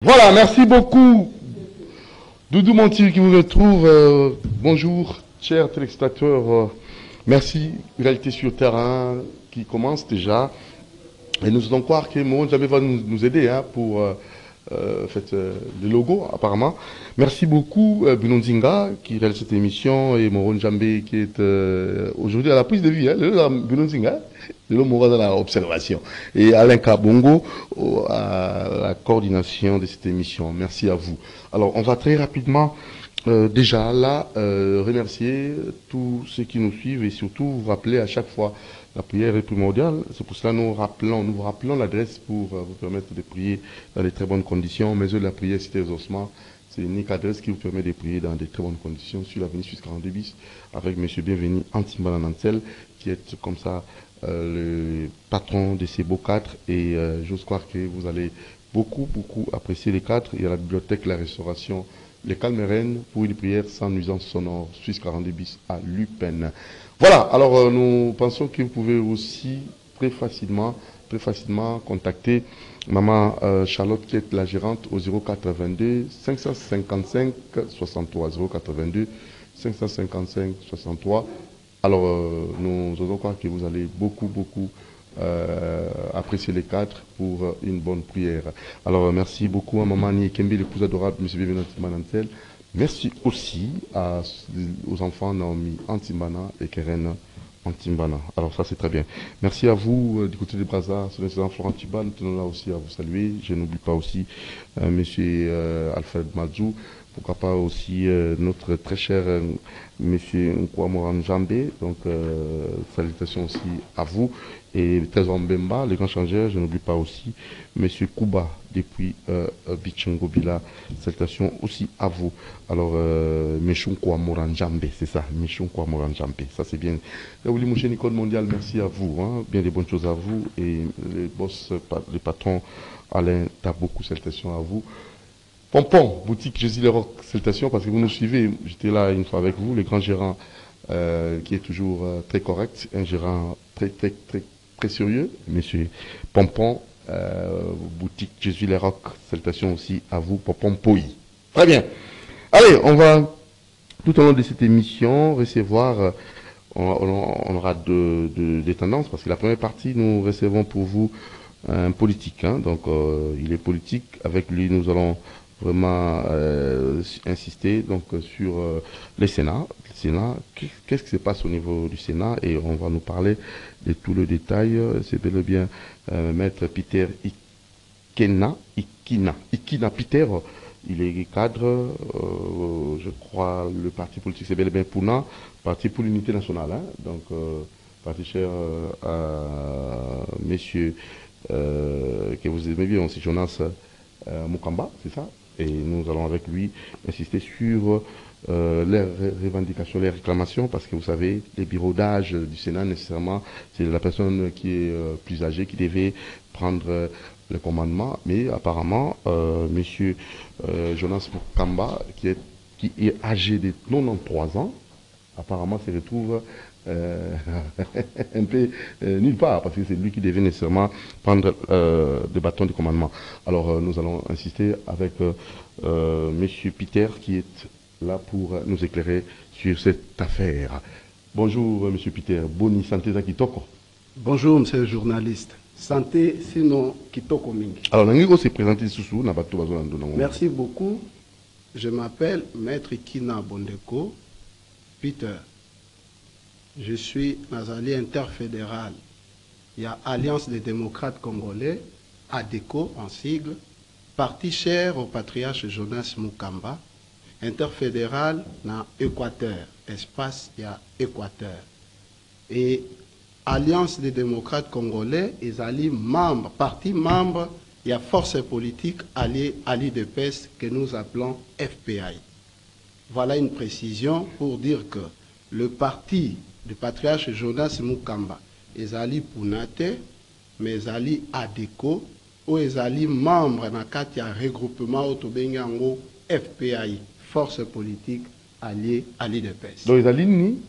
Voilà, merci beaucoup. Doudou Montier qui vous retrouve. Bonjour, chers téléspectateurs. Merci, Réalité sur terrain qui commence déjà. Et nous allons croire que Moron Jamais va nous aider pour le logo, apparemment. Merci beaucoup, Bruno Nzinga, qui réalise cette émission, et Moron Jambé, qui est aujourd'hui à la prise de vie. Bruno Nzinga, le Moron dans l'observation. Et Alain Kabongo, à la coordination de cette émission. Merci à vous. Alors, on va très rapidement, déjà là, remercier tous ceux qui nous suivent et surtout vous rappeler à chaque fois la prière est primordiale. C'est pour cela que nous vous rappelons l'adresse pour vous permettre de prier dans de très bonnes conditions. Mais la prière Cité des Ossements, c'est une unique adresse qui vous permet de prier dans de très bonnes conditions sur l'avenue Suisse 42 bis avec M. Bienvenu Antimbala Nantel, qui est comme ça le patron de ces beaux cadres. Et j'ose croire que vous allez beaucoup apprécier les cadres. Il y a la bibliothèque, la restauration, les Calmérènes pour une prière sans nuisance sonore, Suisse 42 bis à Lupin. Voilà, alors nous pensons que vous pouvez aussi très facilement contacter Maman Charlotte qui est la gérante au 082 555 63 082 555 63. Alors nous osons croire que vous allez beaucoup apprécier les cadres pour une bonne prière. Alors merci beaucoup à Maman Niekembi, l'épouse adorable, M. Bienvenu Manantel. Merci aussi aux enfants Naomi Antimbana et Keren Antimbana. Alors ça c'est très bien. Merci à vous du côté de Brazza, son excellent Florent Tiba, nous tenons là aussi à vous saluer. Je n'oublie pas aussi Monsieur Alfred Mazou, pourquoi pas aussi notre très cher Monsieur Nkwamoran Jambé. Donc salutations aussi à vous. Et Trésor Mbemba, les grands changeurs, je n'oublie pas aussi Monsieur Kouba depuis Bichangobila, salutations aussi à vous. Alors, Michon Kouamoran Jambé, c'est ça, Michon Kouamoran Jambé, ça c'est bien. Raouli Mouché Nicole Mondial, merci à vous, bien des bonnes choses à vous. Et les boss, les patrons, Alain Taboukou, salutations à vous. Pompon, boutique Jésus les Rocs, salutations parce que vous nous suivez, j'étais là une fois avec vous, le grand gérant qui est toujours très correct, un gérant très sérieux, monsieur Pompon, boutique Jésus les Rocs, salutations aussi à vous, Pompon Poy. Très bien. Allez, on va tout au long de cette émission recevoir, on aura des tendances parce que la première partie, nous recevons pour vous un politique, donc il est politique, avec lui nous allons vraiment insister donc sur le Sénat. Qu'est-ce qui se passe au niveau du Sénat et on va nous parler de tout le détail. C'est bel et bien Maître Peter Ikina Peter. Il est cadre, je crois, le parti politique c'est bel et bien Pouna, parti pour l'unité nationale, donc parti cher à messieurs que vous aimez bien aussi, Jonas Mukamba, c'est ça. Et nous allons avec lui insister sur les revendications, les réclamations, parce que vous savez, les bureaux d'âge du Sénat, nécessairement, c'est la personne qui est plus âgée qui devait prendre le commandement, mais apparemment, monsieur Jonas Mukamba, qui est âgé de 93 ans, apparemment se retrouve un peu nulle part, parce que c'est lui qui devait nécessairement prendre le bâton du commandement. Alors nous allons insister avec monsieur Peter qui est là pour nous éclairer sur cette affaire. Bonjour monsieur Peter, boni santé za kitoko. Bonjour monsieur le journaliste. Santé sinon kitoko mingi. Alors Nangigo s'est présenté sous na bato bazo nando. Merci beaucoup. Je m'appelle Maître Ikina Bondeko Peter. Je suis Nazali interfédéral. Il y a Alliance des démocrates congolais, ADECO en sigle, parti cher au patriarche Jonas Mukamba, interfédéral dans Équateur, espace il y a Équateur. Et Alliance des démocrates congolais, ils allaient membres, parti membre, il y a force politique alliée à l'IDPS que nous appelons FPI. Voilà une précision pour dire que le parti du patriarche Jonas Mukamba, ils allaient Punate, mais ils allaient ADECO, ou ils allaient membres dans le regroupement Otobengango FPI, force politique alliée à l'IDPS. Donc ils allaient ni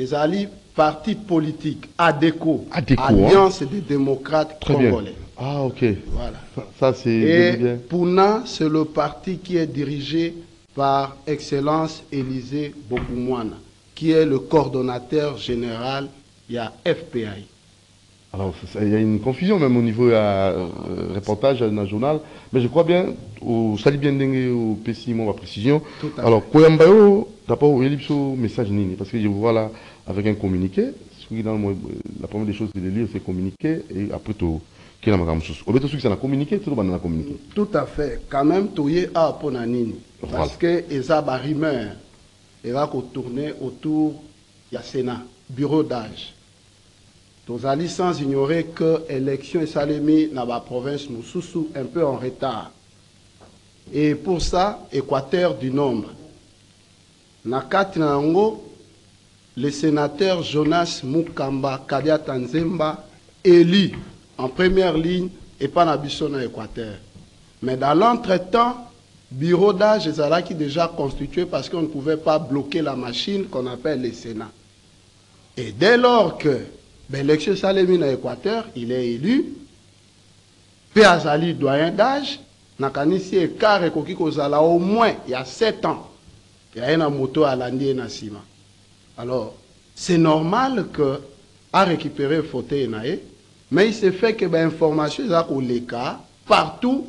ezali parti politique ADECO, Alliance des démocrates Très congolais. Bien. Ah, ok. Voilà. Ça c'est Et bien. PUNA, c'est le parti qui est dirigé par Excellence Élisée Bokoumouana, qui est le coordonnateur général, il y a FPI. Alors, il y a une confusion même au niveau reportage dans le journal, mais je crois bien, au Salibien Dengue, au Pessimo, ma précision. Alors, Koyambayo, d'abord, il y a un message nini, parce que je vous vois là avec un communiqué. La première des choses, c'est de lire ce communiqué, et après, tout. Qui est la communiqué, tout le monde a communiqué. Tout à fait. Quand même, tout est à Ponanini. Parce que les rumeurs, il va tourner autour du Sénat, bureau d'âge. Nous allons sans ignorer que l'élection est salémie dans la province nous sous un peu en retard. Et pour ça, Équateur du nombre. Nakati Nango, le sénateur Jonas Mukamba Kadia Tanzemba élu en première ligne et pas Nabiso dans l'Équateur. Mais dans l'entretemps, bureau d'âge est déjà constitué parce qu'on ne pouvait pas bloquer la machine qu'on appelle le Sénat. Et dès lors que l'élection Salemi dans l'Équateur, il est élu, Péazali doyen d'âge, Nakanisi et Kare Kokikozala au moins il y a 7 ans. Il y a une moto à l'Andi et Nassima. Alors, c'est normal que a récupéré le fauteuil naé, mais il s'est fait que l'information est les cas partout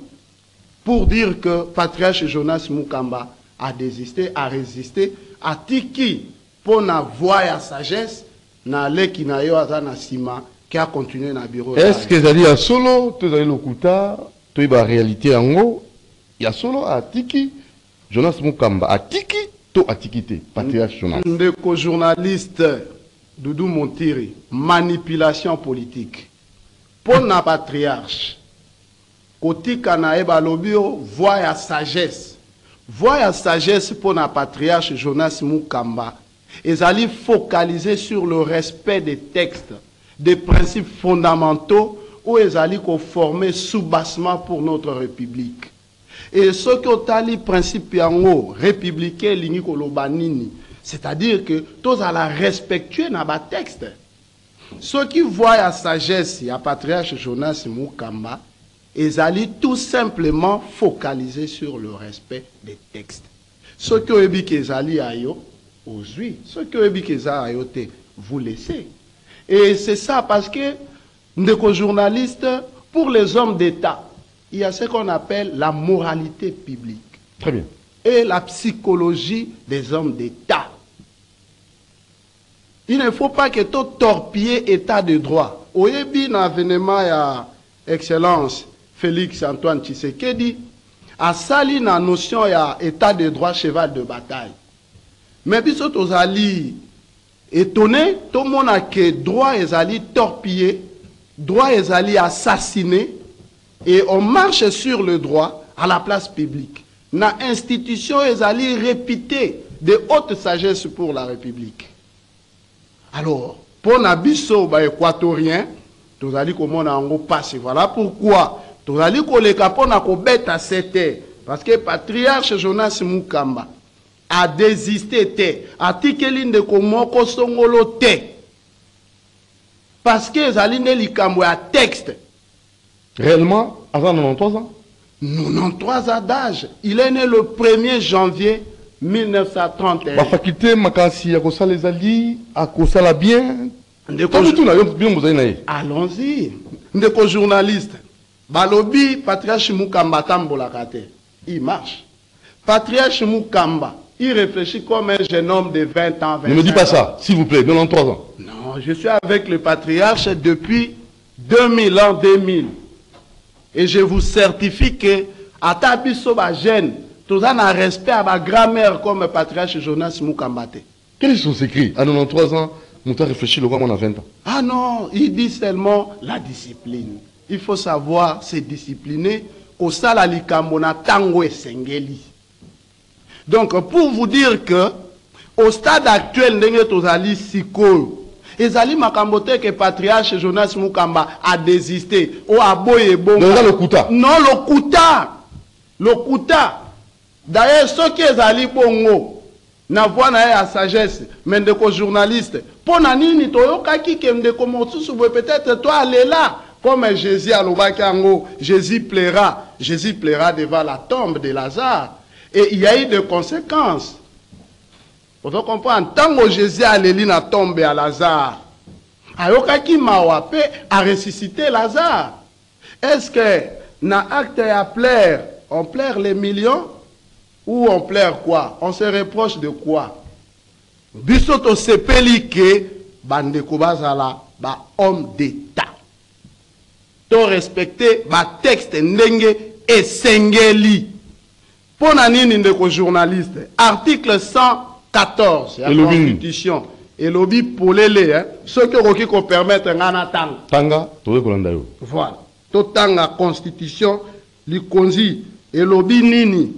pour dire que patriarche Jonas Mukamba a désisté, a résisté, a tiki pour na voix à sagesse na leki na yo azana sima qui a continué na bureau. Est-ce que zali a solo, tu zali lokuta, tu ba réalité en haut, il y a solo a tiki Jonas Mukamba a tiki to a tikité patriarche Jonas. Ndeko journaliste Doudou Montiri, manipulation politique. Pour na patriarche, kotika na eba lobio, voix à sagesse. Voix à sagesse pour na patriarche Jonas Mukamba. Ils allaient focaliser sur le respect des textes, des principes fondamentaux, où ils allaient former sous-bassement pour notre République. Et ce qui ont ali principe yango républicain lingi kolobanini, c'est-à-dire que tous à la respectuer na ba texte. Ceux qui voient la sagesse, il y a patriarche Jonas Mukamba, ils allaient tout simplement focaliser sur le respect des textes. Ceux qui ont dit qu'ils allaient ayo, aujourd'hui, ceux qui ont dit qu'ils allaient ayo, vous laissez. Et c'est ça parce que, nos journalistes, pour les hommes d'État, il y a ce qu'on appelle la moralité publique. Très bien. Et la psychologie des hommes d'État. Il ne faut pas que tout torpiller état de droit. Au début, dans l'avènement, il y a Excellence Félix Antoine Tshisekedi, a sali la notion il y a état de droit cheval de bataille. Mais puis, aux alliés étonnés, tout le monde a que droit est allé torpiller, droit est allé assassiner, et on marche sur le droit à la place publique. La institution est allée répéter de haute sagesse pour la République. Alors, pour Nabiso, équatorien, nous allons comment on passe. Voilà pourquoi nous allons les capons à bête à 7 heures. Parce que le patriarche Jonas Mukamba a désisté, a tiqué de Komoko Songolo te. Parce que les alliés likambo à texte. Réellement, avant 93 ans 93 ans d'âge. Il est né le 1er janvier 1931. La faculté Makasi a kosa les alliés, a kosa la bien. Allons-y. Ndeko journaliste. Balobi, patriarche Mukamba tambolakate. Il marche. Patriarche Mukamba, il réfléchit comme un jeune homme de 20 ans, 25 ans. Ne me dis pas ça, s'il vous plaît, 93 ans. Non, je suis avec le patriarche depuis 2000 ans, 2000. Et je vous certifie que, à Tabiso Bajen, tout ça n'a respect à ma grand-mère comme le patriarche Jonas Mukamba. Quel est son secret? À 93 ans, on a réfléchi le roi, on a 20 ans. Ah non, il dit seulement la discipline. Il faut savoir se discipliner au Salalikambona Tango et Sengeli. Donc, pour vous dire que, au stade actuel, Ndengetozali Siko, Ezali Makambote que patriarche Jonas Mukamba a désisté. O aboye bon. Le Kouta. Non, le Kouta. Le Kouta. D'ailleurs, ce qui est Ezali Bongo, na voix na ya sagesse, mais de journaliste. Pour nani toyoka ki kemde komotusu peut-être toi aller là comme Jésus à l'Obakango, Jésus plaira devant la tombe de Lazare. Et il y a eu des conséquences. Vous comprenez, tant que Jésus allait dans la tombe à Lazare, ayoka ki mawape a ressuscité Lazare. Est-ce que na acte à plaire, on plaire les millions ou on plaire quoi? On se reproche de quoi? Bisoto sepeli ke bande kubazala ba homme d'État. To respecter ba texte ndenge esengeli. Pona nini ndeko journaliste? Article 114 de la Constitution. Et lobby polele, hein? Ce que Roki ko permettre ngana tang. Tanga, towe kolanda yo. Voilà. To tanga Constitution li konzi et lobby nini.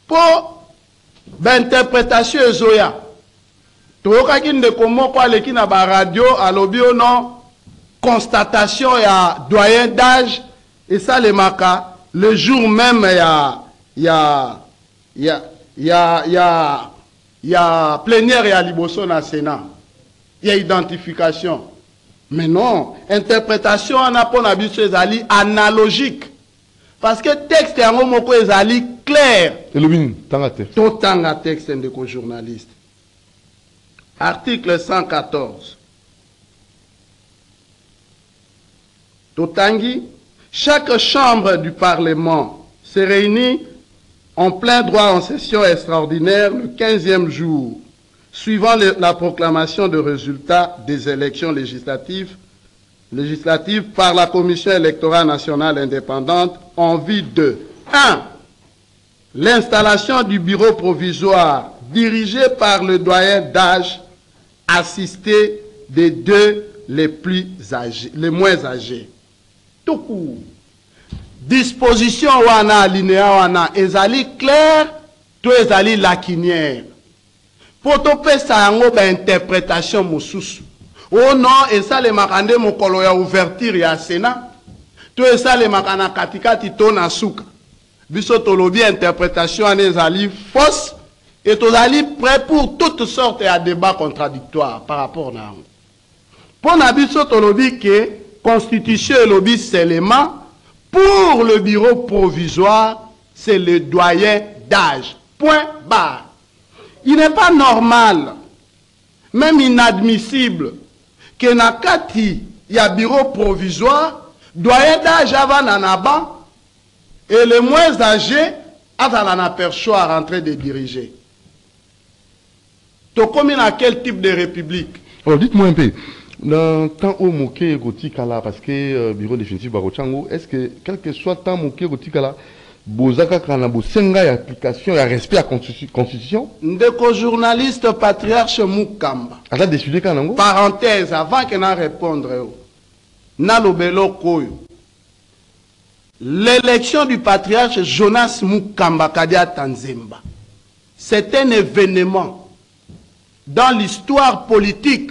Pour l'interprétation ezoya. Toyoka ki ndeko moko aleki na ba radio a lobby o non constatation ya doyen d'âge et ça les maka le jour même ya plénière ya liboso na Sénat. Il y a identification. Mais non, interprétation en apona biso ezali analogique. Parce que texte yango moko ezali clair. Elobin tanga texte. To tanga texte ndeko journaliste. Article 114. Totangi, chaque chambre du Parlement se réunit en plein droit en session extraordinaire le 15e jour, suivant la proclamation de résultats des élections législatives par la Commission électorale nationale indépendante en vue de 1. L'installation du bureau provisoire dirigé par le doyen d'âge assisté des deux les moins âgés. Tout court. Disposition wana alinéa wana ezali clair, to ezali lakinière. Pour topé sa yango ba interprétation mosusu. Oh non, et ça les makande mokolo ya ouverture ya Sénat. To esa le makana katikati to na suka. Biso tolobi interprétation ane ezali fausse et tozali prêt pour toutes sortes de débats contradictoires par rapport na yango. Pour na biso tolobi que constitution et lobby seulement pour le bureau provisoire, c'est le doyen d'âge. Point barre. Il n'est pas normal, même inadmissible, que nakati y a bureau provisoire, doyen d'âge avant nanaba, et les moins âgés avant n'aperçoit rentrer de diriger. Tu combien à quel type de république? Alors dites-moi un peu. Dans le temps où Moké Gotikala, parce que bureau définitif Barochango, est-ce que quel que soit le temps Moké Gotikala, Bozaka Kanabo Senga et application et respect à la constitution? Ndeko journaliste patriarche Mukamba. A décidé Kanango? Parenthèse, avant que n'a répondre, Nalobelo Koyo. L'élection du patriarche Jonas Mukamba Kadia Tanzemba, c'est un événement dans l'histoire politique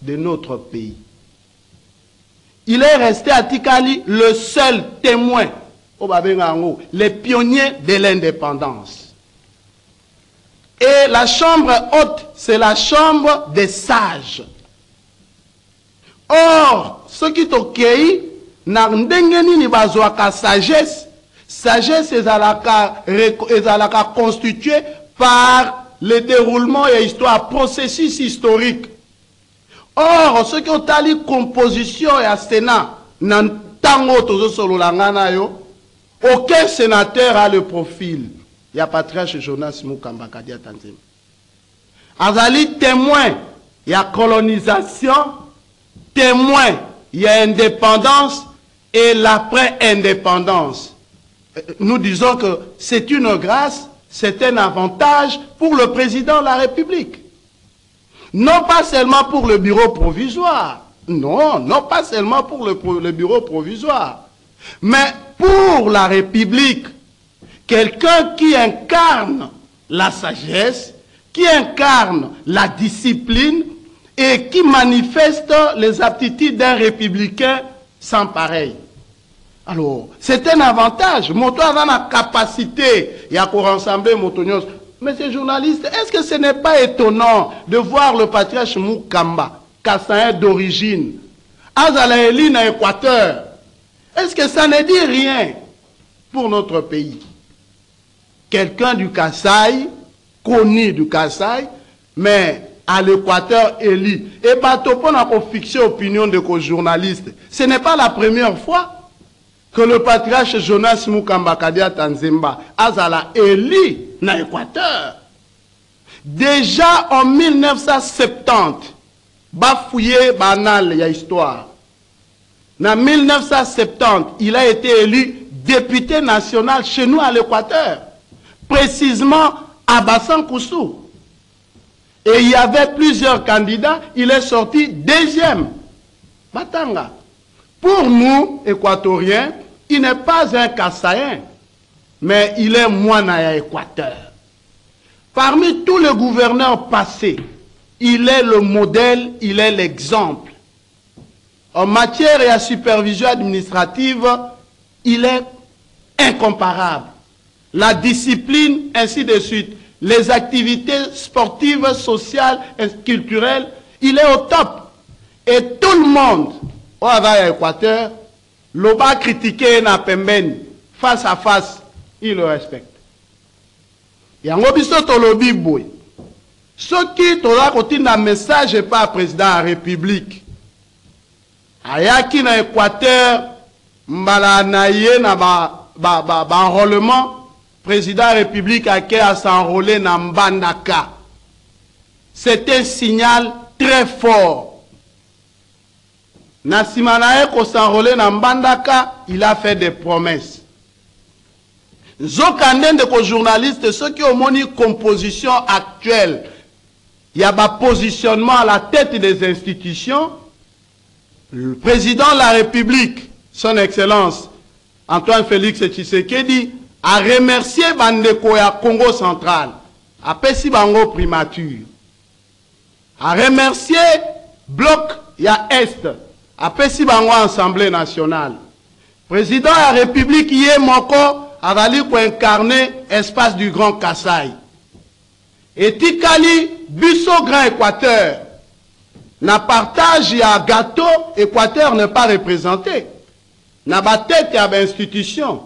de notre pays. Il est resté à Tikali le seul témoin, les pionniers de l'indépendance. Et la chambre haute, c'est la chambre des sages. Or, ce qui est ok, na ndengeni ni bazwaka sagesse, sagesse ezalaka constituée par le déroulement et histoire, processus historique. Or, ce qui ont tali composition et à Sénat, nantango tozo sololangana yo, aucun sénateur a le profil. Il y a patriarche Jonas Mukamba Kadia Tanzim. Azali témoin, il y a colonisation, témoin, il y a indépendance et l'après-indépendance. Nous disons que c'est une grâce, c'est un avantage pour le président de la République. Non pas seulement pour le bureau provisoire. Non, non pas seulement pour le bureau provisoire. Mais pour la République, quelqu'un qui incarne la sagesse, qui incarne la discipline et qui manifeste les aptitudes d'un républicain sans pareil. Alors, c'est un avantage. Moto a la capacité, il y a pour rassembler Motonios, Monsieur journaliste, est-ce que ce n'est pas étonnant de voir le patriarche Mukamba, Kassaïen d'origine, Azalaeli na Équateur? Est-ce que ça ne dit rien pour notre pays? Quelqu'un du Kasaï, connu du Kasaï, mais à l'Équateur élu. Et Batopon a fixé l'opinion de nos journalistes. Ce n'est pas la première fois que le patriarche Jonas Mukamba Kadia Tanzemba Azala élu dans l'Équateur. Déjà en 1970, bafouillé banal y a histoire. En 1970, il a été élu député national chez nous à l'Équateur, précisément à Bassan-Koussou. Et il y avait plusieurs candidats, il est sorti deuxième. Batanga. Pour nous, Équatoriens, il n'est pas un Kassaïen, mais il est Mouanaya Équateur. Parmi tous les gouverneurs passés, il est le modèle, il est l'exemple. En matière et à supervision administrative, il est incomparable. La discipline, ainsi de suite. Les activités sportives, sociales et culturelles, il est au top. Et tout le monde, au Équateur, l'oba critiqué na pembeni, face à face, il le respecte. Yango biso tolobi boy. Ce qui tola côté na message par président de la République. Ayaki na Équateur, mbala na ye na enrôlement. Président de la République a s'enrôler dans Mbandaka. C'est un signal très fort. Nassimanae ko s'enrôler dans Mbandaka, il a fait des promesses. Zokanden de ko journalistes, ceux qui ont une composition actuelle, il y a un positionnement à la tête des institutions. Le président de la République, son Excellence, Antoine Félix Tshisekedi, a remercié Bandeko ya Congo central, a pesi bango primature, a remercié Bloc ya Est, a pesi bango Assemblée nationale. Président de la République yé moko a valu pour incarner espace du Grand Kasaï. Et Tikali, Busso Grand Équateur, na partage ya gâteau, Équateur n'est pas représenté. Na ba tête ya institution.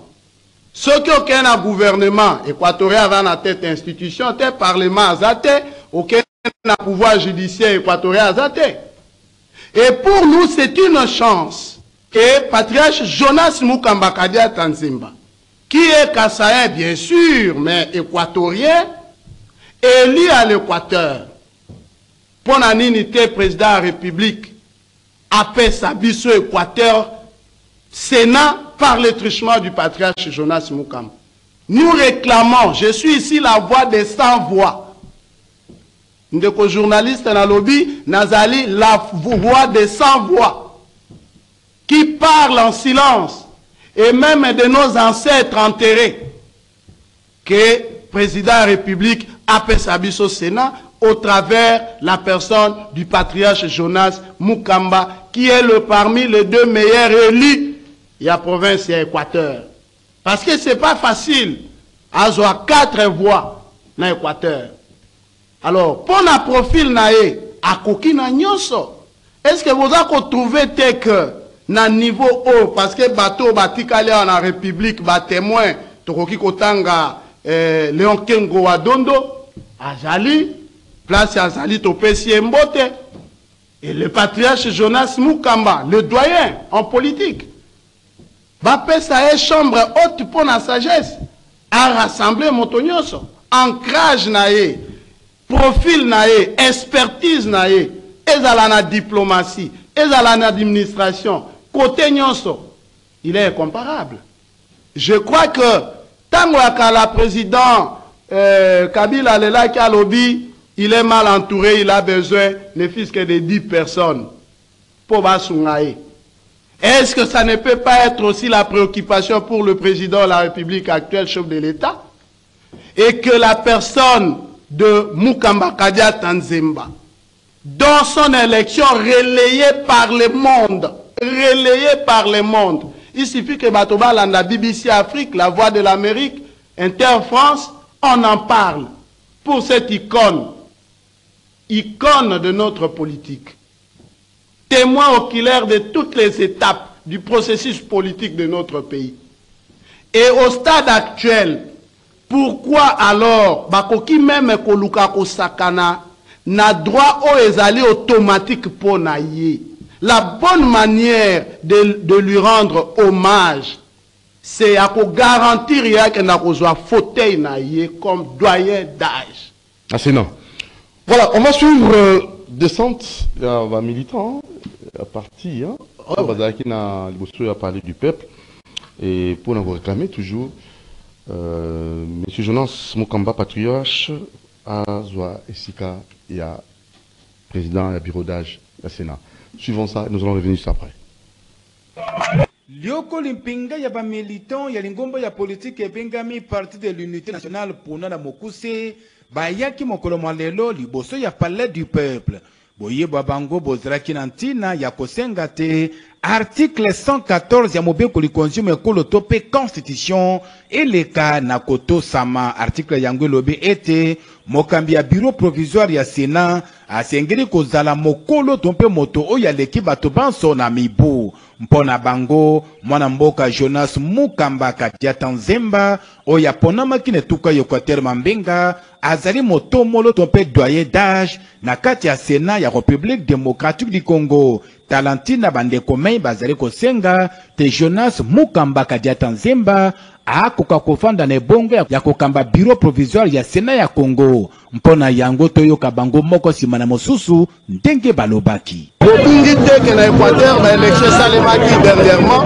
Ceux qui ont un gouvernement équatorien avant la tête institution, un parlement azate, aucun pouvoir judiciaire équatorien azate. Et pour nous, c'est une chance que patriarche Jonas Mukamba Kadia Tanzemba, qui est Kassaïen bien sûr, mais équatorien, élu à l'Équateur, pour l'unité président de la République, après Sabiso Équateur, Sénat, par le truchement du patriarche Jonas Mukamba. Nous réclamons, je suis ici la voix des sans-voix. Ndeko journaliste dans le lobby, Nazali, la voix des sans-voix, qui parle en silence, et même de nos ancêtres enterrés, que le président de la République appelle Sabiso Sénat, au travers la personne du patriarche Jonas Mukamba, qui est parmi les deux meilleurs élus. Il y a province et Équateur. Parce que ce n'est pas facile à avoir 4 voix dans l'Équateur. Alors, pour un profil naé, à Koki na nyonso, est-ce que vous avez trouvé que na niveau haut, parce que bateau batikale en la République, ba témoin, Tokoki Kotanga, Léon Kengo Wadondo, Azali, place Azali Topesi Mbote, et le patriarche Jonas Mukamba, le doyen en politique. Bapé ça est chambre haute pour la sagesse, à rassembler Montonyoso, ancrage naé, profil naé, expertise naé, et à la diplomatie, et à l'administration, côté nyonso, il est incomparable. Je crois que tant que la président Kabila Lela Kalobi, il est mal entouré, il a besoin ne fût-ce que de 10 personnes pour Basungaye. Est-ce que ça ne peut pas être aussi la préoccupation pour le président de la République actuelle, chef de l'État, et que la personne de Mukamba Kadia Tanzemba, dans son élection relayée par le monde, il suffit que Batoba, la BBC Afrique, la Voix de l'Amérique, Inter France, on en parle. pour cette icône, icône de notre politique, témoin oculaire de toutes les étapes du processus politique de notre pays. Et au stade actuel, pourquoi alors, bakoki même koluka kosakana, na droit au ezali automatique pour naïe. La bonne manière de lui rendre hommage, c'est à garantir qu'il n'a pas fauteuil naïe comme doyen d'âge. Ah, c'est non. Voilà, on va suivre descente militants à partir. On va parler du peuple. Et pour nous réclamer toujours, M. Jonas Mukamba, patriarche, à Zoa Esika, et à président et bureau d'âge du Sénat. Suivons ça, nous allons revenir sur après. Lioko limpinga ya ba militant ya lingombo ya politique ebengami parti de l'unité nationale pour na mokuse bayaki mokolo lelo liboso ya palais du peuple boye babango bozraki nantina ya kosenga te article 114 ya mobeko likonzi mekolo tope constitution eleka na koto sama article yango lobi ete mokambi ya bureau provisoire ya Sénat asengeli kozala mokolo tompe moto oya leki bato banso na mibu mpona bango mwana mboka Jonas Mukamba Kadiata Nzemba oya ponama kine tuka Yokater Mambenga azali moto molo tompe doyen d'âge na kati ya Sénat ya République démocratique du Congo. Talantina bandeko mei bazali kosenga te Jonas Mukamba Kadiata Nzemba akoka kofanda na ebongo ya kokamba bureau provisoire ya Sénat ya Congo mpona yango toyoka bango moko sima na mosusu ndenge balobaki. Bobungi teke na Équateur ba élection salemaki dernièrement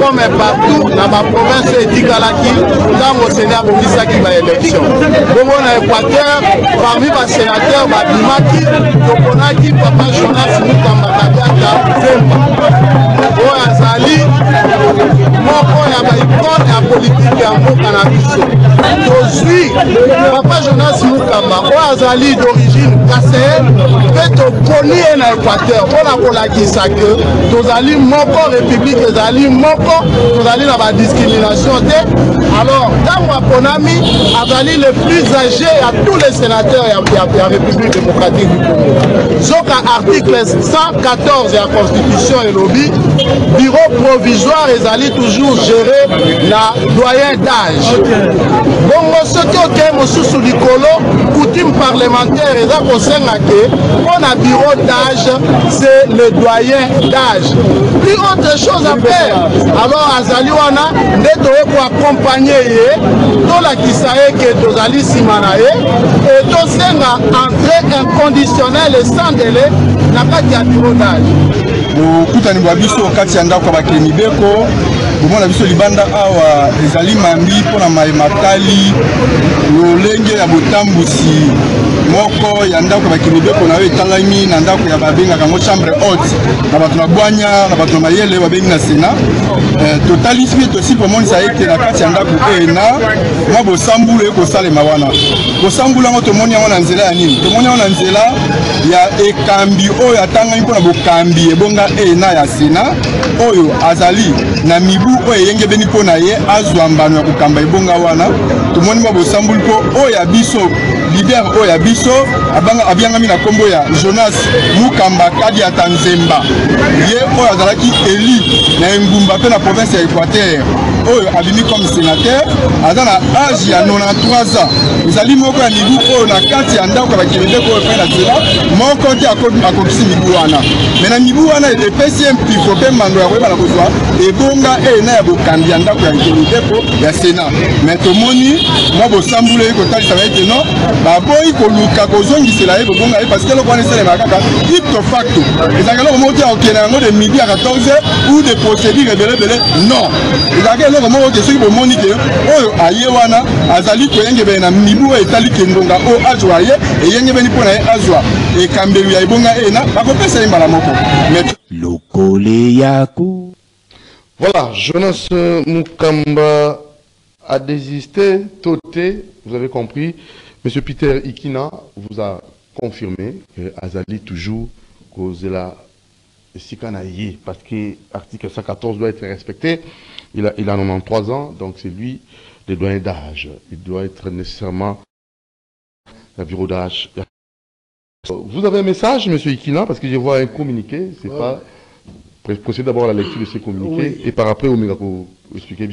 comme partout dans ma province etikalaki ntango Sénat bomisaki ba élection. Bongo na Équateur parmi ba sénateurs babimaki toponaki papa Jonas Mukamba Kadiata Nzemba oyo azali moko ya baikone ya politike ya mboka na biso. Tozwi papa Jonas Mukamba oyo azali d'origine kasséenne mpe toponi ye na Équateur mpona kolakisa ke tozali moko république ezali moko tozali na badiscrimination te. Alors ntango aponami azali le plus âgé ya tous les sénateurs ya république démocratique du Congo. Zoka article 114 ya constitution elobi bureau provisoire ezali toujours géré na doyen d'âge. Bongo soki oke mosusu likolo coutume parlementaire eza kosenga ke mpona bureau d'âge c'est le doyen d'âge. Plus autre chose à faire. Alors azali wana nde toyeko accompagner ye tolakisa ye ke tozali nsima na ye et tosenga entrée inconditionnelle et sans délai na kati ya bureau d'âge. Okutani bwa biso kati ya ndako ya bakeni beko bomona biso libanda awa ezali mambi mpona matali lolenge ya botambusi moko ya ndako ya bakeni beko na oyo etalami na ndako ya babengaka yango chambre haute na bato na bwanya na bato na mayele babengi na Sénat. Totalisi mpe tosi komonisa ete na kati ya ndako ena mwa bosambulu ekosalema wana. Bosambulu yango tomoni yango na nzela ya nini? Tomoni yango na nzela ya ekambi oyo atangami mpona bokambi ebonga ena ya Sénat oyo azali na mibu oyo eyengebeni mpona ye azwa mbano ya kokamba ebonga wana. Tomoni mwa bosambulu mpo oyo ya biso leader oyo ya biso abiangami na kombo ya Jonas Mukamba Kadiata Nzemba ye oyo azalaki eli na engumba mpe na province ya Équateur oyo abimi comme sénateur aza na âge ya 93 ans. Ezali moko ya mibu oyo na kati ya ndako ya bakemebeko oyo mpe na nzela moko te akokisi mibu wana me na mibu wana epesi ye mpiko mpe mando ya koyeba na kozwa ebonga ena ya bokambi ya ndako ya bakemebeko ya Sénat. Me tomoni mwa bosambulu eye kotalisaka ete no baboyi koluka kozongisela ye bobonga ye parce que eloko wana esalemaka kaka ipto facto ezalaka eloko moko te akokende yango de midi à 14h ou de procédure ebelebele non ezalaka eloko moko te soki bomoni ke oyo aye wana azali koyengebele na mibu oyo etali ke ndonga oyo azwa ye eyengebeni mpo na ye azwa ekambeli ya ebonga ena bakopesa ye mbala moko lokole yako. Voilà, Jonas Mukamba a désisté, toté, vous avez compris. Monsieur Peter Ikina vous a confirmé que Azali toujours cause la Sikanaïe, parce que l'article 114 doit être respecté. Il a 93 ans, donc c'est lui le doyen d'âge. Il doit être nécessairement le bureau d'âge. Vous avez un message, M. Ikina, parce que je vois un communiqué, c'est pas... Procédez d'abord à la lecture de ces communiqués, oui. Et par après, vous expliquer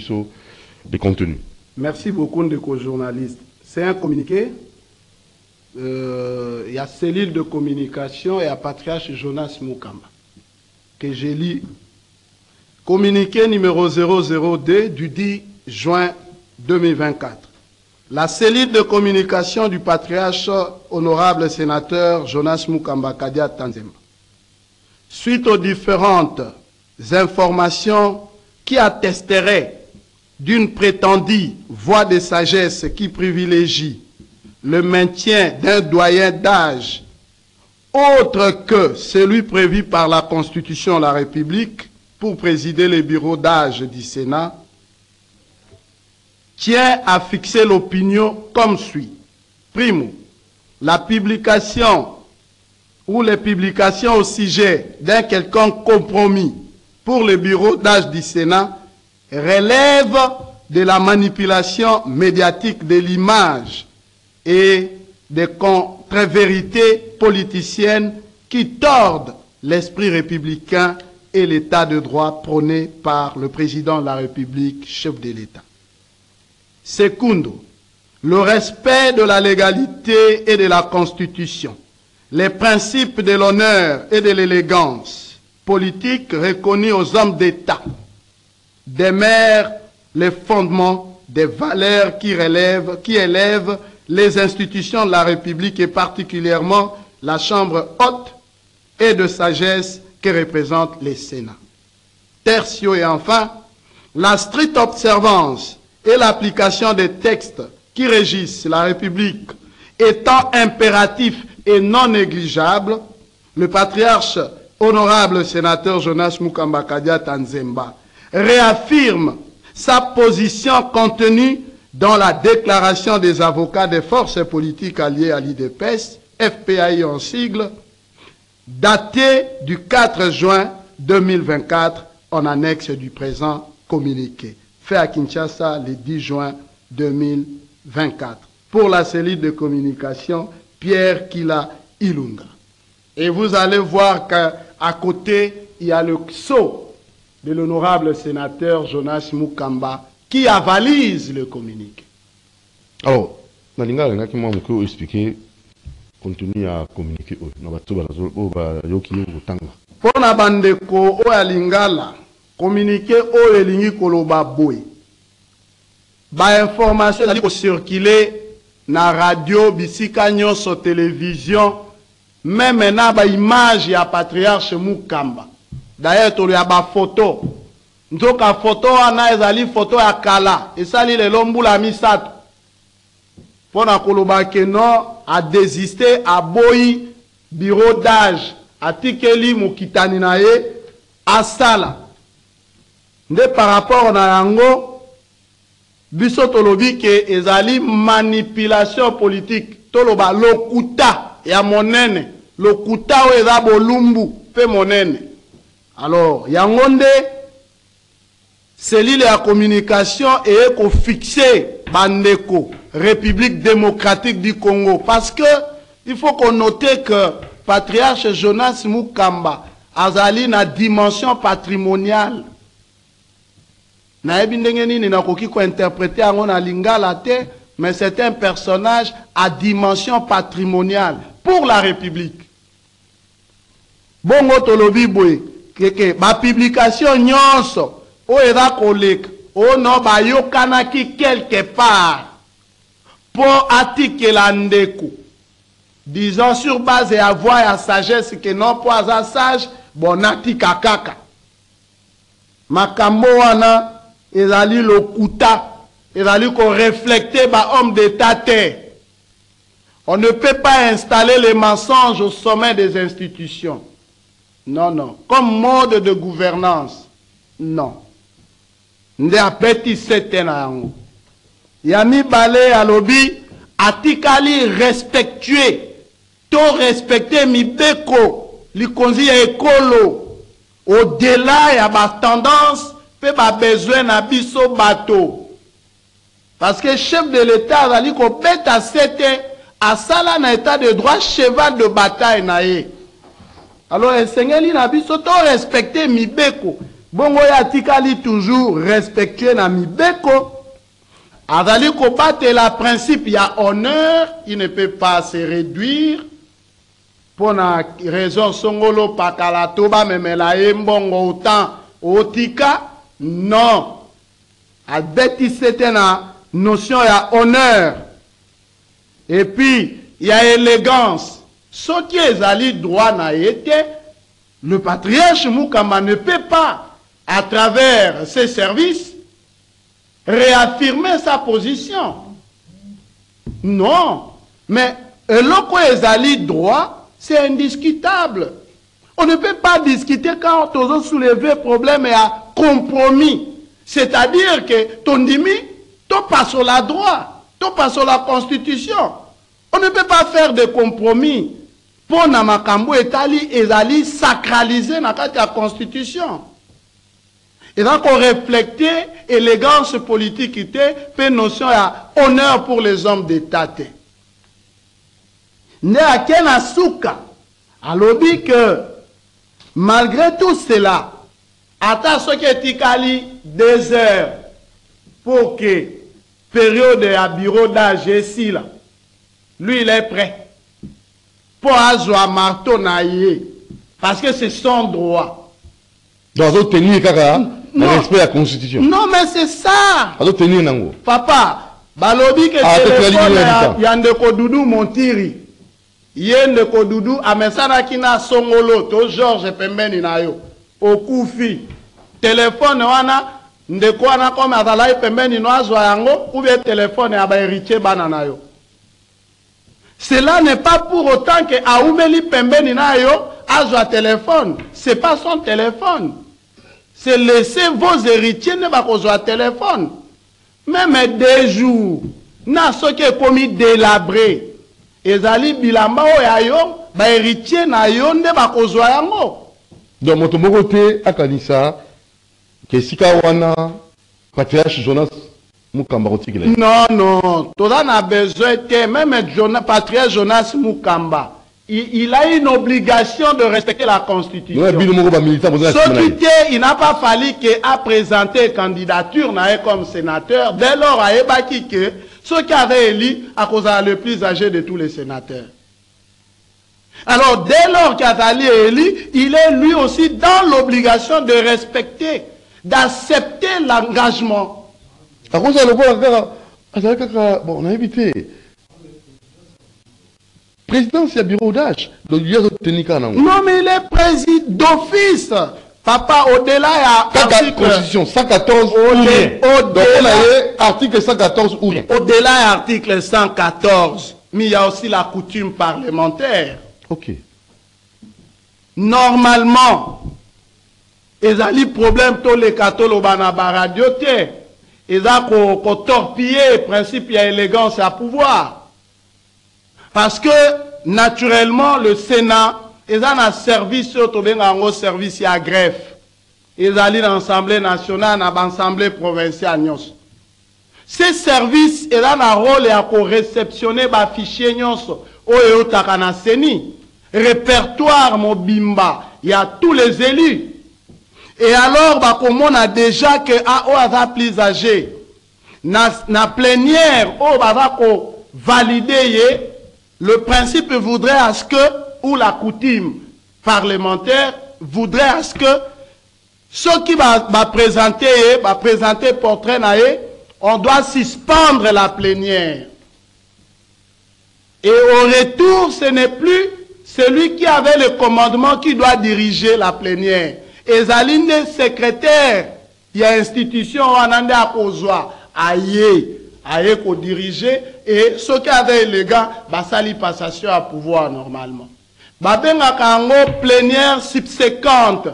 les contenus. Merci beaucoup, Ndeko journaliste. C'est un communiqué. Il y a cellule de communication et à patriarche Jonas Mukamba, que j'ai lu. Communiqué numéro 002 du 10 juin 2024. La cellule de communication du patriarche honorable sénateur Jonas Mukamba Kadia Tanzemba. Suite aux différentes informations qui attesteraient d'une prétendue voie de sagesse qui privilégie le maintien d'un doyen d'âge autre que celui prévu par la Constitution de la République pour présider le bureau d'âge du Sénat, tient à fixer l'opinion comme suit. Primo, la publication ou les publications au sujet d'un quelconque compromis pour le bureau d'âge du Sénat relèvent de la manipulation médiatique de l'image et des contre-vérités politiciennes qui tordent l'esprit républicain et l'état de droit prôné par le président de la République, chef de l'État. Secundo, le respect de la légalité et de la Constitution, les principes de l'honneur et de l'élégance politique reconnus aux hommes d'État, demeurent les fondements des valeurs qui élèvent les institutions de la République et particulièrement la Chambre haute et de sagesse que représente le Sénat. Tertio et enfin, la stricte observance et l'application des textes qui régissent la République étant impératifs et non négligeables, le patriarche honorable sénateur Jonas Mukamba Kadia Tanzemba réaffirme sa position contenue dans la déclaration des avocats des forces politiques alliées à l'IDPS, FPAI en sigle, datée du 4 juin 2024 en annexe du présent communiqué, fait à Kinshasa le 10 juin 2024, pour la cellule de communication Pierre Kila Ilunga. Et vous allez voir qu'à côté, il y a le sceau de l'honorable sénateur Jonas Mukamba qui avalise le communiqué. Alors, Nalinga qui m'a expliqué contenu à communiquer. Pour la bande ko o alingala communiqué o elingi koloba boy. Ba information ali ko circuler na radio bisika nyonso télévision même na ba image ya patriarche Mukamba. D'ailleurs to ya ba photo. Nzoka photo ana ezali photo ya kala esali le lombula misato. Pona koloba ke non a désisté à boyi bureau d'âge atikeli mukitani na ye asala. Nde par rapport na yango biso tolobi ke ezali manipulation politique toloba lokuta ya monene lokuta o eza bolumbu pe monene. Alors yango nde cellule ya communication et ko fixer bandeko République démocratique du Congo parce que il faut qu'on note que patriarche Jonas Mukamba azali na dimension patrimoniale. Na yebi ndenge nini nakoki ko interpréter yango na lingala te, mais c'est un personnage à dimension patrimoniale pour la République. Bongo tolobi boye keke ba publication nyonso o eza koleka o no ba yokanaki quelque part pour attiquer l'andeko. Disons sur base et avoir la sagesse que non pas à sage, bon atika kaka. Makambo wana ezali lokuta, ezali ko refléter ba homme d'état terre. On ne peut pas installer les mensonges au sommet des institutions. Non, non. Comme mode de gouvernance. Non. Nde apeti setena yango. Yami Balé alobi atikali respectueux to respecter mibeko likonzi ya ekolo au-delà ya ba tendance pe ba besoin na biso bato parce que chef de l'État azali ko beta sete asala na état de droit cheval de bataille na ye. Alors esengeli na biso to respecter mibeko. Bongo ya tikali toujours respecter na mibeko. Azali ko battre la principe ya honneur, il ne peut pas se réduire. Pour na raison songolo pakala toba memela ye mbongo autant otika non. Adeti c'était na notion ya honneur. Et puis il y a élégance. Ce qui est allé droit na été, le patriarche Mukamba ne peut pas, à travers ses services, réaffirmer sa position. Non. Mais l'autre est allé droit, c'est indiscutable. On ne peut pas discuter quand on a soulevé problème et à compromis. C'est-à-dire que ton dimi, tu passes sur la droite, tu passes sur la constitution. On ne peut pas faire de compromis. Pour Namakambo etali ezali sacralisé dans la constitution. Et donc on reflète élégance politique et notion à honneur pour les hommes d'État. Ne a ken souka alobi que malgré tout cela, ata ce qui est kali 2 heures pour que période à bureau d'âge ici là, lui il est prêt. Pour avoir marteau naïe, parce que c'est son droit. Dans d'autres tenir kaka, respect à la constitution. Non mais c'est ça. Dans d'autres tenir nango. Papa, balobi que téléphone yandeko Doudou Montiri. Yendeko Doudou amesana kina songolo to Georges Pembeni nayo. Okufi. Téléphone wana ndeko wana comme azalai Pembeni no azwa yango ou bien téléphone ya ba héritier bana nayo. Cela n'est pas pour autant que Aoumeli Pembeni Nayo a son téléphone. Ce n'est pas son téléphone. C'est laisser vos héritiers ne pas son téléphone. Même des jours, na ce qui est commis délabré. Ezali bilamba o yayo, ba héritier na yo ne ba son yango. Donc mon tomogote akanisa que sika wana patriarche Jonas Mukamba. Non, non. Tout ça n'a besoin de même patriarche Jonas Mukamba. Il a une obligation de respecter la Constitution. Ce qui était, il n'a pas fallu qu'il a présenté candidature comme sénateur. Dès lors, il a dit que ceux qui avaient élu à cause de le plus âgé de tous les sénateurs. Alors, dès lors qu'il a été élu, il est lui aussi dans l'obligation de respecter, d'accepter l'engagement. À cause de bon, on a évité. Président, c'est un bureau d'âge. Non, mais il est président d'office. Papa, au-delà, il y a article Constitution 114 article 114 ou au-delà, il y a article 114. Mais il y a aussi la coutume parlementaire. Ok. Normalement, il y a des problèmes tous les catholiques à radio. Ils ont torpillé le principe de l'élégance et à pouvoir. Parce que, naturellement, le Sénat, ils ont un service, surtout un service à greffe. Ils allaient dans l'Assemblée nationale, dans l'Assemblée provinciale. Ces services, ils ont un rôle à réceptionner les fichiers répertoire Mobimba. Il y a tous les élus. Et alors, comme on a déjà que à plus âgé, na plénière, valider, le principe voudrait à ce que, ou la coutume parlementaire voudrait à ce que ceux qui va présenter portrait naé, on doit suspendre la plénière. Et au retour, ce n'est plus celui qui avait le commandement qui doit diriger la plénière. Et Zaline secrétaire, il y a institution Anande à Kozwa, aïe qu'on diriger, et ceux qui avaient les gars, sali passation à pouvoir normalement. Babenga kango plénière subséquente.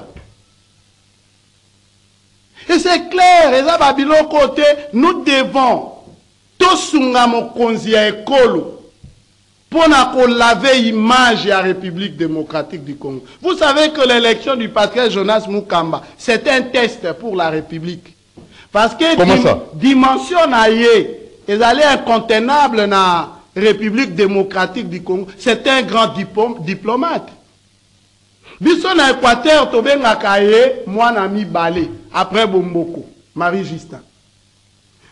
Et c'est clair, et ça Babylon côté, nous devons tous sunga mokonzi ya ekolo pour laver l'image de la République démocratique du Congo. Vous savez que l'élection du patriarche Jonas Mukamba, c'est un test pour la République. Parce que dimension naïe, ils allaient incontournable République démocratique du Congo. C'est un grand diplomate. Biso na Équateur, tobenga kaye, mwana mibale. Après Bomboko, Marie Justin.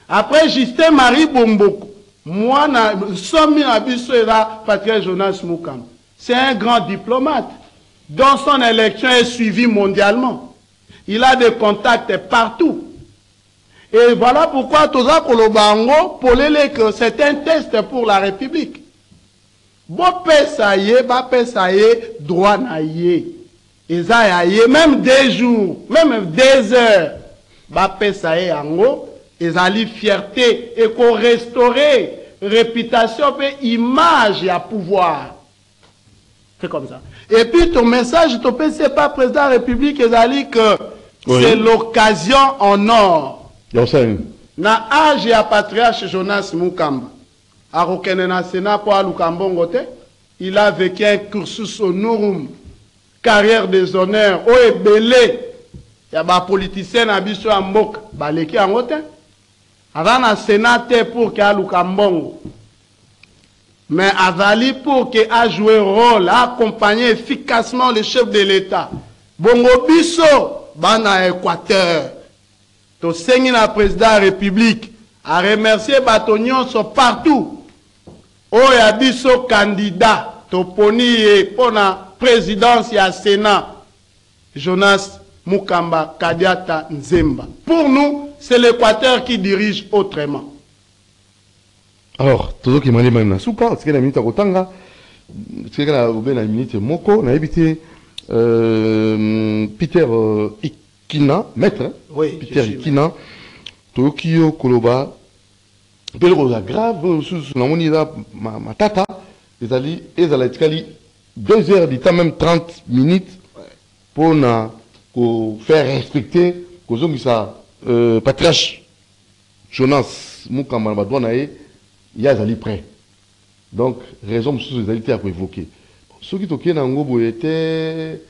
Après Justin, Marie Bomboko. Mwana, somi na biso era Patrick Jonas Mukamba. C'est un grand diplomate dont son élection est suivie mondialement. Il a des contacts partout. Et voilà pourquoi Toza Kolobango, pour que c'est un test pour la République. Bon pesaye, droit naye. Ezaye, même 2 jours, même 2 heures, ba pesaye ango, ezali fierté et qu'on restaurer réputation et image et pouvoir. C'est comme ça. Et puis ton message, tu peux c'est pas président de la République, ezali que c'est l'occasion en or. Na âge ya patriarche Jonas Mukamba, a rokene na Sénat pour Lukambongo te, il a vécu un cursus au Nourum, carrière des honneurs, o ebele, ya ba politicien na biso ya mboka, baleki yango te, aza na Sénat te pour que Lukambongo, mais azali pour que a joué rôle, a accompagné efficacement le chef de l'État. Bongo biso, bana Équateur. To sengi na président de la République a remercié Batonion partout. Oya biso candidat to poni pour la présidence ya Sénat Jonas Mukamba Kadiata Nzemba. Pour nous, c'est l'Équateur qui dirige autrement. Alors, tout ce qui m'a dit maintenant, souka, c'est que la minute à Kotanga, c'est que la minute Moko, on a évité Peter Ikina, maître, hein? Oui, Peter Ikina, Tokyo Koloba, Belrosa grave, sous la monida, ma tata, les alliés, et à la 2 heures du temps, même 30 minutes, pour faire respecter, que ça, Patriarche Jonas Mukamba Badouanae, il y a des prêts. Donc, raison sous les alliés à évoquer. Ceux qui toquent dans Ngobo étaient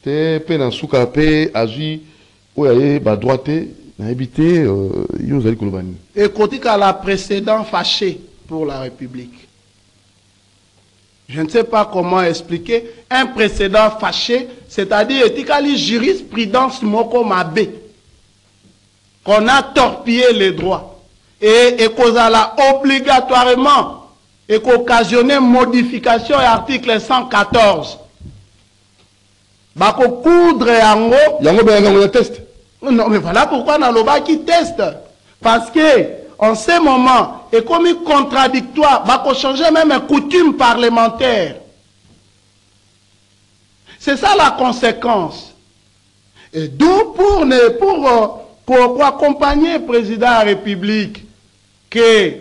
peine en soukapé, agi, où il y a droite, habité, ils ont allé Kolobani. Et côté qu'à la précédent fâché pour la République. Je ne sais pas comment expliquer un précédent fâché, c'est-à-dire éthiquement jurisprudence moko mabe, qu'on a torpillé les droits et qu'on a obligatoirement et qu'occasionner modification de l'article 114. Bako coudre yango. Yango ben yango test. Non mais voilà pourquoi on a le bas qui teste. Parce que en ce moment, et comme contradictoire, bako changer même une coutume parlementaire. C'est ça la conséquence. Et d'où pour accompagner le président de la République que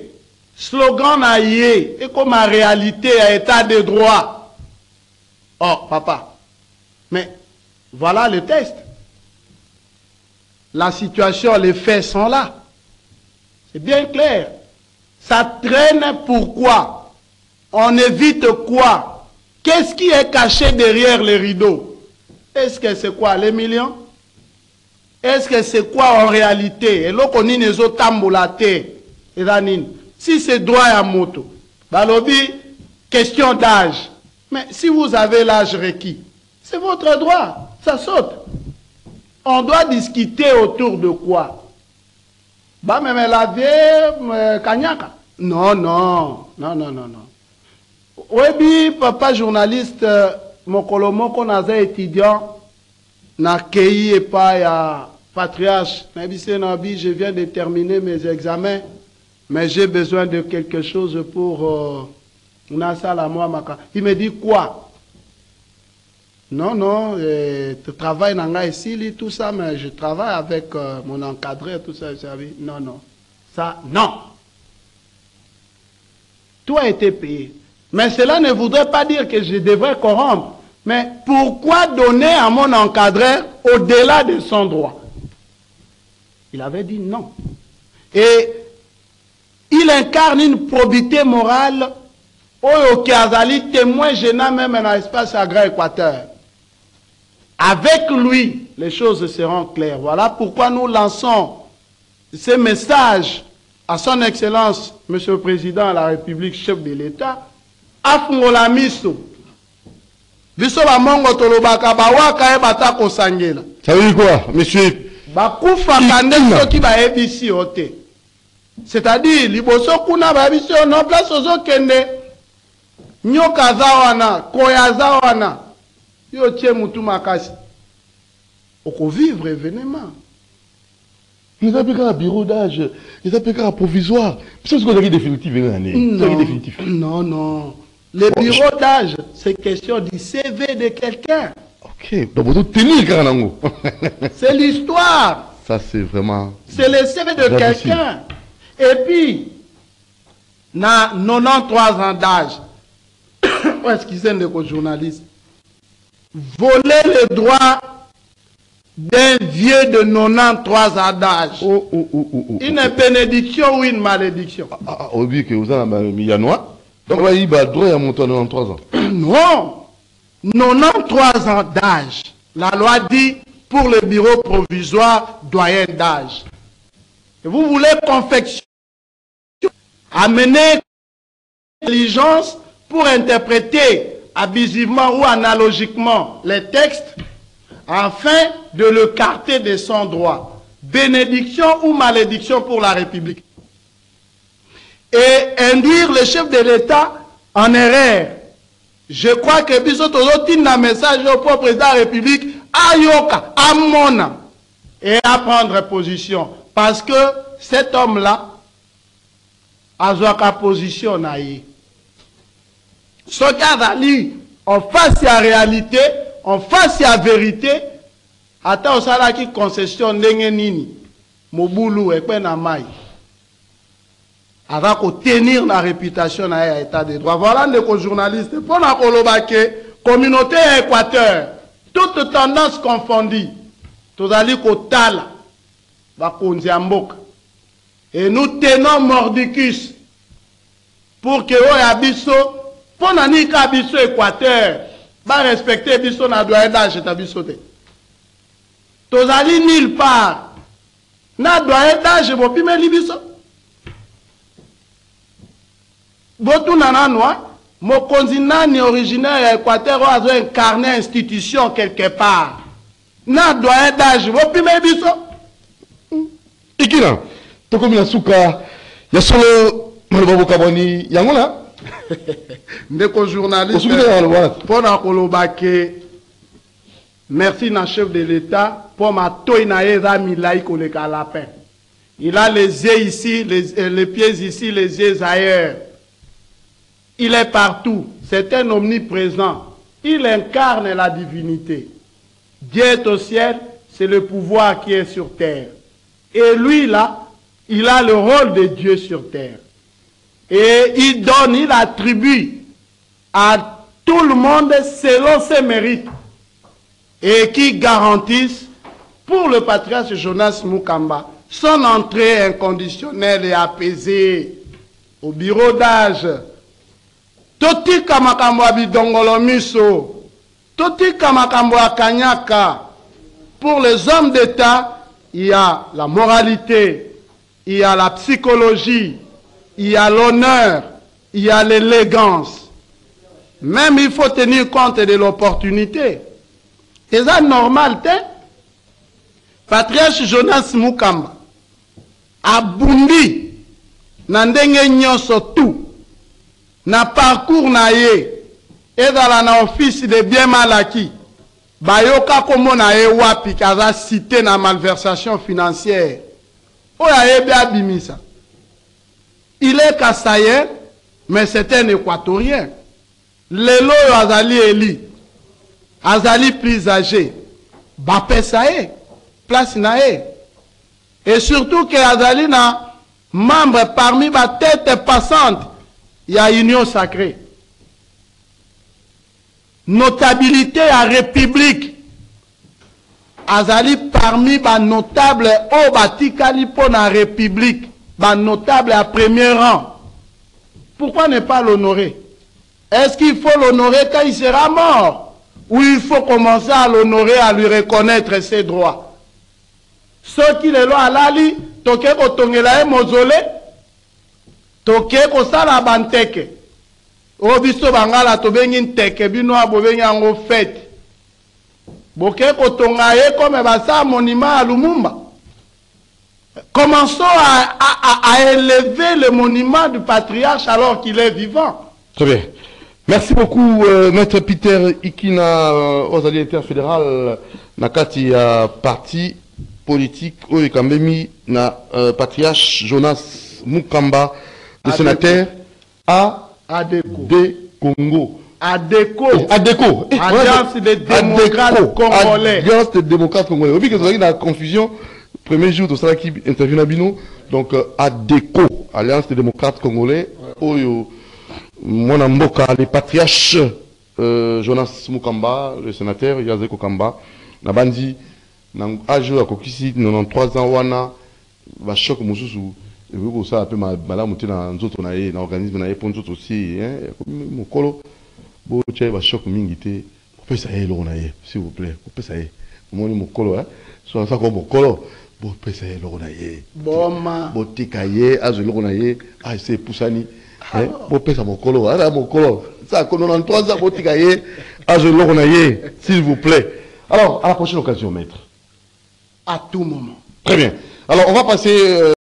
slogan naïe et comme en réalité à état de droit. Oh papa. Mais voilà le test. La situation, les faits sont là. C'est bien clair. Ça traîne pourquoi? On évite quoi? Qu'est-ce qui est caché derrière les rideaux? Est-ce que c'est quoi? Les millions? Est-ce que c'est quoi en réalité? Et là, on y a tamboulaté. Si c'est droit à moto, balobi, question d'âge. Mais si vous avez l'âge requis, c'est votre droit, ça saute. On doit discuter autour de quoi? Bah, mais la vieille, Kanyaka. Non, non, non, non, non, non. Oui, papa journaliste, mon qu'on a étudiant, na KI et pas ya patriarche. Je viens de terminer mes examens, mais j'ai besoin de quelque chose pour il me dit quoi? Non, non, tu travailles dans ici, tout ça, mais je travaille avec mon encadré, tout ça. Non, non. Ça, non. Tout a été payé. Mais cela ne voudrait pas dire que je devrais corrompre. Mais pourquoi donner à mon encadré au-delà de son droit? Il avait dit non. Et il incarne une probité morale au Kazali, témoin gênant même dans l'espace agro-équateur. Avec lui, les choses seront claires. Voilà pourquoi nous lançons ces messages à son Excellence, Monsieur le Président de la République, chef de l'État, afungola miso. Biso ba mongo tolobaka bawaka e batako sangela. Ça veut dire quoi, monsieur? Bakufa kande soki ba ebisi ote. C'est-à-dire, liboso kuna ba ebisi on place ozo kende. Nyoka zawana, koya zawana. Yo tie mutu makasi. Oko vivre événement. Ils appellent un bureau d'âge, ils appellent un provisoire. C'est ce qu'on a dit définitif. Non, non. Le bureau d'âge, c'est question du CV de quelqu'un. Ok, donc vous tenir Karanango. C'est l'histoire. Ça, c'est vraiment. C'est le CV de quelqu'un. Et puis, na 93 ans d'âge, excusez-moi, journaliste, voler les droits d'un vieux de 93 ans d'âge. Une bénédiction ou une malédiction? On dit que vous avez un millionnois. Donc, il a droit à monter à 93 ans. Non. 93 ans d'âge. La loi dit pour le bureau provisoire doyen d'âge. Vous voulez confectionner, amener l'intelligence pour interpréter abusivement ou analogiquement les textes afin de le carter de son droit. Bénédiction ou malédiction pour la République. Et induire le chef de l'État en erreur. Je crois que Bissot Ozotine un message au président de la République, Ayoka, Amona, et à prendre position. Parce que cet homme-là a sa position. Ce cas d'Ali, en face à la réalité, en face à la vérité, attends, on s'en qui concession n'engenini, Moboulou et Penamai. Avec tenir la réputation à l'état de droit. Voilà les journalistes. Pour la communauté Équateur, toutes tendances confondues, tous allés Kotala, et nous tenons mordicus pour que Abisso, pour n'anique Abisso Équateur, va respecter Abisso na doyen d'âge et Abisso. Tous allés nulle part. Na doyen d'âge et Bopime Libisso. Botou nananoa, Mokonzi nani originaire Équateur a incarné institution quelque part. Na doyen d'âge, Bopime Libisso. Ikina, tokomi na suka, ya solo malobabo kaboni, yangola. Ndeko journaliste, pour na kolobake, merci na chef de l'État, pour ma toina eza milai koleka lapin. Il a les yeux ici, les pieds ici, les yeux ailleurs. Il est partout, c'est un omniprésent. Il incarne la divinité. Dieu est au ciel, c'est le pouvoir qui est sur terre. Et lui, là, il a le rôle de Dieu sur terre. Et il donne, il attribue à tout le monde selon ses mérites. Et qui garantissent pour le patriarche Jonas Mukamba son entrée inconditionnelle et apaisée au bureau d'âge. Totika makambo abidongolo miso, totika makambo akanyaka. Pour les hommes d'État, il y a la moralité, il y a la psychologie, il y a l'honneur, il y a l'élégance. Même il faut tenir compte de l'opportunité. Et ça normal, Patriarche Jonas Mukamba abundi na ndenge nyonso tout. Na parcours na ye ezala na office de bien mal acquis bayoka komona ye wapi kaza cité na malversation financière oya yebi abimisa. Il est kassayen mais c'est un équatorien. Lelo azali eli azali plus âgé bapesa ye place na ye et surtout que azali na membre parmi ba tête passante. Il y a union sacrée. Notabilité à république. Azali parmi les notables au Batikali pour la république. Les notables à premier rang. Pourquoi ne pas l'honorer? Est-ce qu'il faut l'honorer quand il sera mort? Ou il faut commencer à l'honorer, à lui reconnaître ses droits? Ceux qui les lois à l'ali, toke kotongela e mausolée, toke kosala banteke o biso bangala tobengi nteke bino abobengi yango fête boke kotonga ye comme basa monument à Lumumba. Commençons à élever le monument du patriarche alors qu'il est vivant. Très bien. Merci beaucoup, Maître Peter Ikina, aux alliés interfédérales, Nakati parti politique, Oekambemi, na patriarche Jonas Mukamba, le sénateur AD Congo. ADECO. ADECO. Alliance des démocrates congolais. Alliance des démocrates congolais. Oui, que vous avez la confusion. Premier jour de ça qui intervient à Bino. Donc, ADECO, Alliance des démocrates congolais. Oyo, mon amboka, les patriarches, Jonas Mukamba, le sénateur, Yazeko Kamba, Nabandi, âge à Kokisi, 93 ans, Wana, va choc Moussou. Et vous ça, un peu malade, monter dans d'autres organismes, dans les ponts aussi, mon colo. Bon, tu vas choc mingité. Vous ça y est, s'il vous plaît. Vous ça y est. Mon colo, hein. Soit ça comme mon colo. Bon, ça y est, l'onaye. Bon, tikaye, az l'onaye, ah, c'est Poussani. Bon, ça mon colo, hein, mon colo. Ça, 93 ans, bon, tikaye, az l'onaye, s'il vous plaît. Alors, à la prochaine occasion, maître. À tout moment. Très bien. Alors, on va passer.